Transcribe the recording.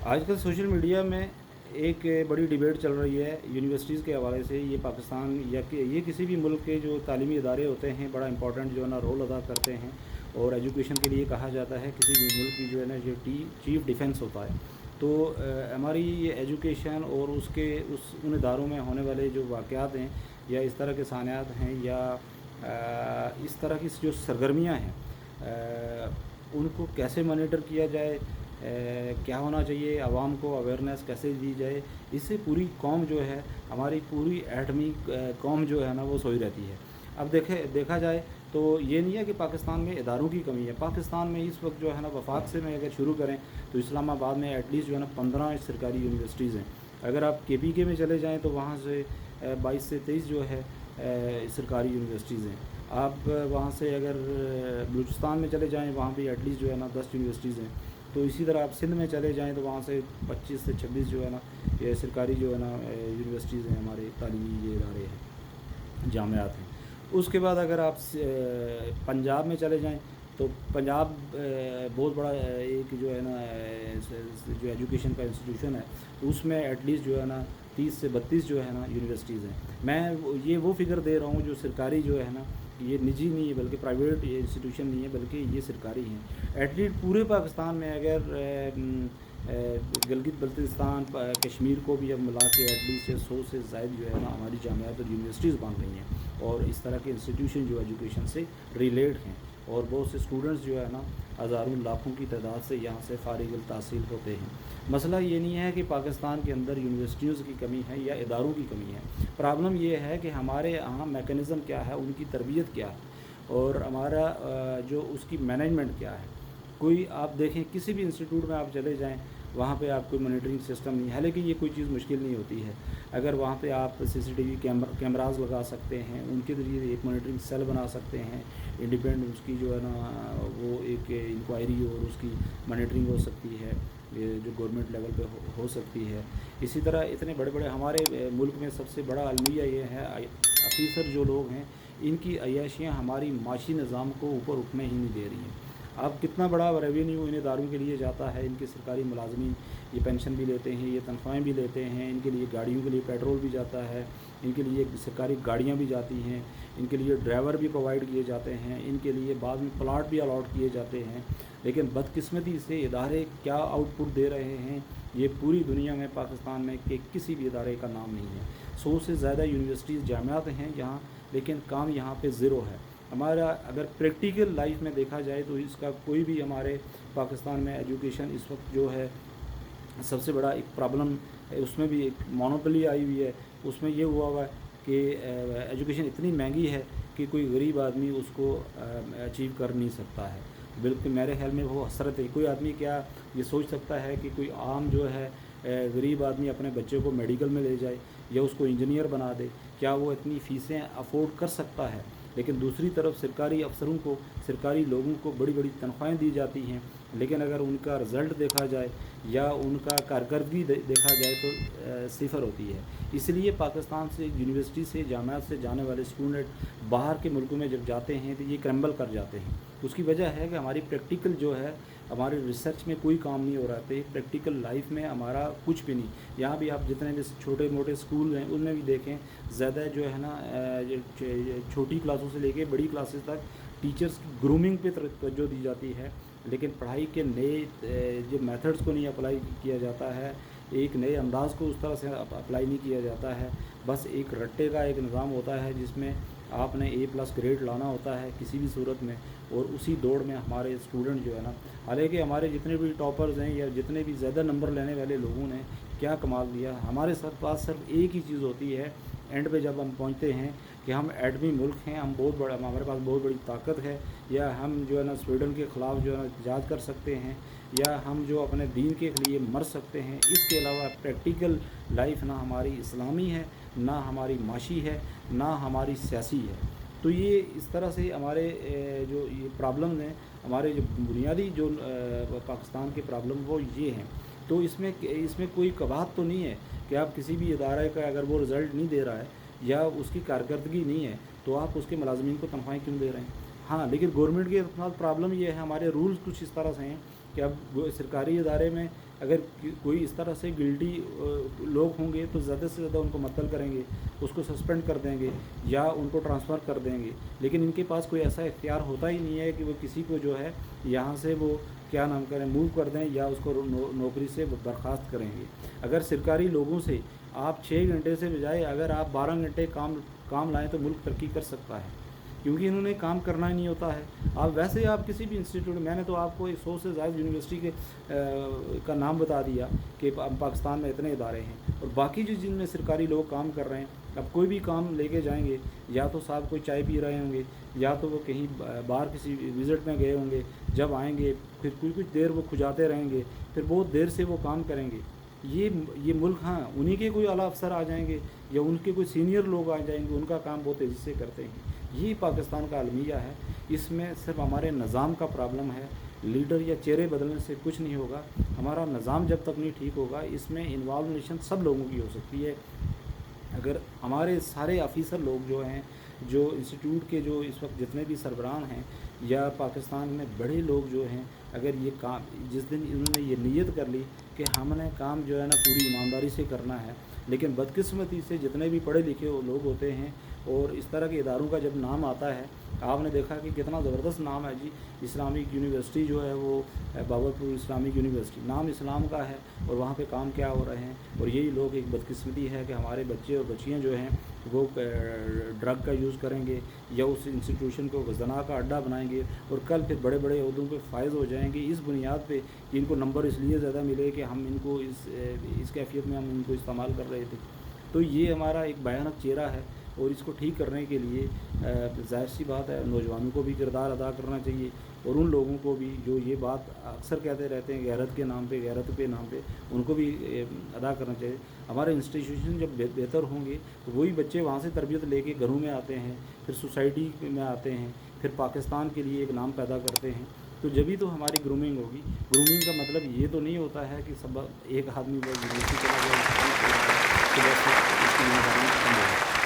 آج کل social media میں ایک بڑی ڈیبیٹ چل رہی ہے یونیورسٹیز کے حوالے سے. یہ پاکستان یا کہ یہ کسی بھی ملک کے جو تعلیمی ادارے ہوتے ہیں بڑا امپورٹنٹ جو ہے نا رول ادا کرتے ہیں, اور ایجوکیشن کے لیے کہا جاتا ہے کسی بھی ملک کی جو ہے نا یہ چیف ڈیفنس ہوتا ہے. تو ہماری یہ ایجوکیشن اور ان اداروں میں ہونے والے جو واقعات ہیں یا اس طرح کے سانحات ہیں یا اس طرح کی جو سرگرمیاں ہیں ان کو کیسے مانیٹر کیا جائے, کیا ہونا چاہیے, عوام کو اویئرنیس کیسے دی جائے, اس سے پوری قوم جو ہے ہماری پوری ایٹمی قوم جو ہے نا وہ سوئی رہتی ہے. اب دیکھا جائے تو یہ نہیں ہے کہ پاکستان میں اداروں کی کمی ہے. پاکستان میں اس وقت جو ہے نا وفاق سے میں اگر شروع کریں تو اسلام آباد میں ایٹ لیسٹ جو ہے نا 15 سرکاری یونیورسٹیز ہیں. اگر آپ کے پی کے میں چلے جائیں تو وہاں سے 22 سے 23 جو ہے سرکاری یونیورسٹیز ہیں. آپ وہاں سے اگر بلوچستان میں چلے جائیں وہاں بھی ایٹ لیسٹ جو ہے نا 10 یونیورسٹیز ہیں. تو اسی طرح آپ سندھ میں چلے جائیں تو وہاں سے 25 سے 26 جو ہے نا یہ سرکاری جو ہے نا یونیورسٹیز ہیں, ہمارے تعلیمی یہ ادارے ہیں, جامعات ہیں. اس کے بعد اگر آپ پنجاب میں چلے جائیں تو پنجاب بہت بڑا ایک جو ہے نا جو ایجوکیشن کا انسٹیٹیوشن ہے, اس میں ایٹ لیسٹ جو ہے نا 30 سے 32 جو ہے نا یونیورسٹیز ہیں. میں یہ وہ فگر دے رہا ہوں جو سرکاری جو ہے نا, یہ نجی نہیں ہے بلکہ پرائیویٹ انسٹیٹیوشن نہیں ہے بلکہ یہ سرکاری ہیں. ایٹ لیسٹ پورے پاکستان میں اگر گلگت بلتستان کشمیر کو بھی اب ملا کے ایٹ لیسٹ 100 سے زائد جو ہے نا ہماری جامعات اور یونیورسٹیز بن رہی ہیں, اور اس طرح کے انسٹیٹیوشن جو ایجوکیشن سے ریلیٹ ہیں, اور بہت سے اسٹوڈنٹس جو ہے نا ہزاروں لاکھوں کی تعداد سے یہاں سے فارغ التحصیل ہوتے ہیں. مسئلہ یہ نہیں ہے کہ پاکستان کے اندر یونیورسٹیز کی کمی ہے یا اداروں کی کمی ہے. پرابلم یہ ہے کہ ہمارے یہاں میکانزم کیا ہے, ان کی تربیت کیا ہے, اور ہمارا جو اس کی مینجمنٹ کیا ہے. کوئی آپ دیکھیں کسی بھی انسٹیٹیوٹ میں آپ چلے جائیں وہاں پہ آپ کوئی مانیٹرنگ سسٹم نہیں ہے. لیکن یہ کوئی چیز مشکل نہیں ہوتی ہے. اگر وہاں پہ آپ CCTV کیمراز لگا سکتے ہیں, ان کے ذریعے ایک مانیٹرنگ سیل بنا سکتے ہیں, انڈیپینڈنٹ اس کی جو ہے نا وہ ایک انکوائری اور اس کی مانیٹرنگ ہو سکتی ہے جو گورنمنٹ لیول پہ ہو سکتی ہے. اسی طرح اتنے بڑے بڑے ہمارے ملک میں سب سے بڑا المیہ یہ ہے, آفیسر جو لوگ ہیں ان کی عیاشیاں ہماری معاشی نظام کو اوپر اٹھنے ہی نہیں دے رہی ہیں. اب کتنا بڑا ریونیو ان اداروں کے لیے جاتا ہے, ان کے سرکاری ملازمین یہ پینشن بھی لیتے ہیں, یہ تنخواہیں بھی لیتے ہیں, ان کے لیے گاڑیوں کے لیے پیٹرول بھی جاتا ہے, ان کے لیے سرکاری گاڑیاں بھی جاتی ہیں, ان کے لیے ڈرائیور بھی پرووائڈ کیے جاتے ہیں, ان کے لیے بعد میں پلاٹ بھی الاٹ کیے جاتے ہیں. لیکن بدقسمتی سے ادارے کیا آؤٹ پٹ دے رہے ہیں یہ پوری دنیا میں پاکستان میں کہ کسی بھی ادارے کا نام نہیں ہے. 100 سے زیادہ یونیورسٹیز جامعات ہیں یہاں, لیکن کام یہاں پہ زیرو ہے. ہمارا اگر پریکٹیکل لائف میں دیکھا جائے تو اس کا کوئی بھی ہمارے پاکستان میں ایجوکیشن اس وقت جو ہے سب سے بڑا ایک پرابلم ہے, اس میں بھی ایک مونوپلی آئی ہوئی ہے. اس میں یہ ہوا ہے کہ ایجوکیشن اتنی مہنگی ہے کہ کوئی غریب آدمی اس کو اچیو کر نہیں سکتا ہے. بالکل میرے خیال میں وہ حسرت ہے. کوئی آدمی کیا یہ سوچ سکتا ہے کہ کوئی عام جو ہے غریب آدمی اپنے بچے کو میڈیکل میں لے جائے یا اس کو انجینئر بنا دے؟ کیا وہ اتنی فیسیں افورڈ کر سکتا ہے؟ لیکن دوسری طرف سرکاری افسروں کو, سرکاری لوگوں کو بڑی بڑی تنخواہیں دی جاتی ہیں, لیکن اگر ان کا رزلٹ دیکھا جائے یا ان کا کارکردگی دیکھا جائے تو صفر ہوتی ہے. اس لیے پاکستان سے یونیورسٹی سے جامعات سے جانے والے اسٹوڈنٹ باہر کے ملکوں میں جب جاتے ہیں تو یہ کرمبل کر جاتے ہیں. اس کی وجہ ہے کہ ہماری پریکٹیکل جو ہے ہمارے ریسرچ میں کوئی کام نہیں ہو رہا تھا. پریکٹیکل لائف میں ہمارا کچھ بھی نہیں. یہاں بھی آپ جتنے بھی چھوٹے موٹے اسکول ہیں ان میں بھی دیکھیں زیادہ جو ہے نا چھوٹی کلاسوں سے لے کے بڑی کلاسز تک ٹیچرس کی گرومنگ پہ توجہ دی جاتی ہے, لیکن پڑھائی کے نئے جو میتھڈس کو نہیں اپلائی کیا جاتا ہے, ایک نئے انداز کو اس طرح سے اپلائی نہیں کیا جاتا ہے. بس ایک رٹے کا ایک نظام ہوتا ہے جس میں آپ نے A+ گریڈ لانا ہوتا ہے کسی بھی صورت میں, اور اسی دوڑ میں ہمارے اسٹوڈنٹ جو ہے نا, حالانکہ ہمارے جتنے بھی ٹاپرز ہیں یا جتنے بھی زیادہ نمبر لینے والے لوگوں نے کیا کمال دیا. ہمارے پاس صرف ایک ہی چیز ہوتی ہے اینڈ پہ جب ہم پہنچتے ہیں کہ ہم ایٹمی ملک ہیں, ہم بہت بڑا, ہمارے پاس بہت بڑی طاقت ہے, یا ہم جو ہے نا سویڈن کے خلاف جو ہے نا احتجاج کر سکتے ہیں, یا ہم جو اپنے دین کے لیے مر سکتے ہیں. اس کے علاوہ پریکٹیکل لائف نہ ہماری اسلامی ہے, نہ ہماری معاشی ہے, نہ ہماری سیاسی ہے. تو یہ اس طرح سے ہمارے جو یہ پرابلمز ہیں, ہمارے جو بنیادی جو پاکستان کے پرابلم وہ یہ ہیں. تو اس میں کوئی کباہت تو نہیں ہے کہ آپ کسی بھی ادارے کا اگر وہ رزلٹ نہیں دے رہا ہے یا اس کی کارکردگی نہیں ہے تو آپ اس کے ملازمین کو تنخواہیں کیوں دے رہے ہیں؟ ہاں, لیکن گورنمنٹ کے ساتھ پرابلم یہ ہے, ہمارے رولز کچھ اس طرح سے ہیں کہ اب سرکاری ادارے میں اگر کوئی اس طرح سے گلٹی لوگ ہوں گے تو زیادہ سے زیادہ ان کو معطل کریں گے، اس کو سسپینڈ کر دیں گے یا ان کو ٹرانسفر کر دیں گے، لیکن ان کے پاس کوئی ایسا اختیار ہوتا ہی نہیں ہے کہ وہ کسی کو جو ہے یہاں سے وہ کیا نام کریں موو کر دیں یا اس کو نوکری سے برخاست کریں گے۔ اگر سرکاری لوگوں سے آپ 6 گھنٹے سے بجائے اگر آپ 12 گھنٹے کام لائیں تو ملک ترقی کر سکتا ہے، کیونکہ انہوں نے کام کرنا ہی نہیں ہوتا ہے۔ آپ ویسے آپ کسی بھی انسٹیٹیوٹ، میں نے تو آپ کو 100 سے زائد یونیورسٹی کے کا نام بتا دیا کہ پاکستان میں اتنے ادارے ہیں، اور باقی جو جن میں سرکاری لوگ کام کر رہے ہیں، اب کوئی بھی کام لے کے جائیں گے، یا تو صاحب کوئی چائے پی رہے ہوں گے، یا تو وہ کہیں باہر کسی وزٹ میں گئے ہوں گے، جب آئیں گے پھر کچھ دیر وہ کھجاتے رہیں گے، پھر بہت دیر سے وہ کام کریں گے۔ یہ ملک، ہاں انہی کے کوئی اعلیٰ افسر آ جائیں گے یا ان کے کوئی سینئر لوگ آ جائیں گے، ان کا کام بہت تیزی سے کرتے ہیں۔ یہی پاکستان کا المیہ ہے۔ اس میں صرف ہمارے نظام کا پرابلم ہے، لیڈر یا چہرے بدلنے سے کچھ نہیں ہوگا۔ ہمارا نظام جب تک نہیں ٹھیک ہوگا، اس میں انوالویشن سب لوگوں کی ہو سکتی ہے۔ اگر ہمارے سارے آفیسر لوگ جو ہیں، جو انسٹیٹیوٹ کے جو اس وقت جتنے بھی سربراہ ہیں یا پاکستان میں بڑے لوگ جو ہیں، اگر یہ کام جس دن انہوں نے یہ نیت کر لی کہ ہم نے کام جو ہے نا پوری ایمانداری سے کرنا ہے، لیکن بدقسمتی سے جتنے بھی پڑھے لکھے لوگ ہوتے ہیں اور اس طرح کے اداروں کا جب نام آتا ہے، آپ نے دیکھا کہ کتنا زبردست نام ہے جی، اسلامک یونیورسٹی جو ہے وہ باورپور اسلامک یونیورسٹی، نام اسلام کا ہے، اور وہاں پہ کام کیا ہو رہے ہیں، اور یہی لوگ ایک بدقسمتی ہے کہ ہمارے بچے اور بچیاں جو ہیں وہ ڈرگ کا یوز کریں گے یا اس انسٹیٹیوشن کو زنا کا اڈا بنائیں گے، اور کل پھر بڑے بڑے عہدوں پہ فائز ہو جائیں گے اس بنیاد پہ کہ ان کو نمبر اس لیے زیادہ ملے کہ ہم ان کو اس کیفیت میں ہم ان کو استعمال کر رہے تھے۔ تو یہ ہمارا ایک بھیانک چہرہ ہے، اور اس کو ٹھیک کرنے کے لیے ظاہر سی بات ہے نوجوانوں کو بھی کردار ادا کرنا چاہیے، اور ان لوگوں کو بھی جو یہ بات اکثر کہتے رہتے ہیں غیرت کے نام پہ، غیرت کے نام پہ، ان کو بھی ادا کرنا چاہیے۔ ہمارے انسٹیٹیوشن جب بہتر ہوں گے تو وہی بچے وہاں سے تربیت لے کے گھروں میں آتے ہیں، پھر سوسائٹی میں آتے ہیں، پھر پاکستان کے لیے ایک نام پیدا کرتے ہیں، تو جبھی تو ہماری گرومنگ ہوگی۔ گرومنگ کا مطلب یہ تو نہیں ہوتا ہے کہ سب ایک آدمی بس یونیورسٹی چلا گیا، اس کی ذمہ داری ختم ہو گئی۔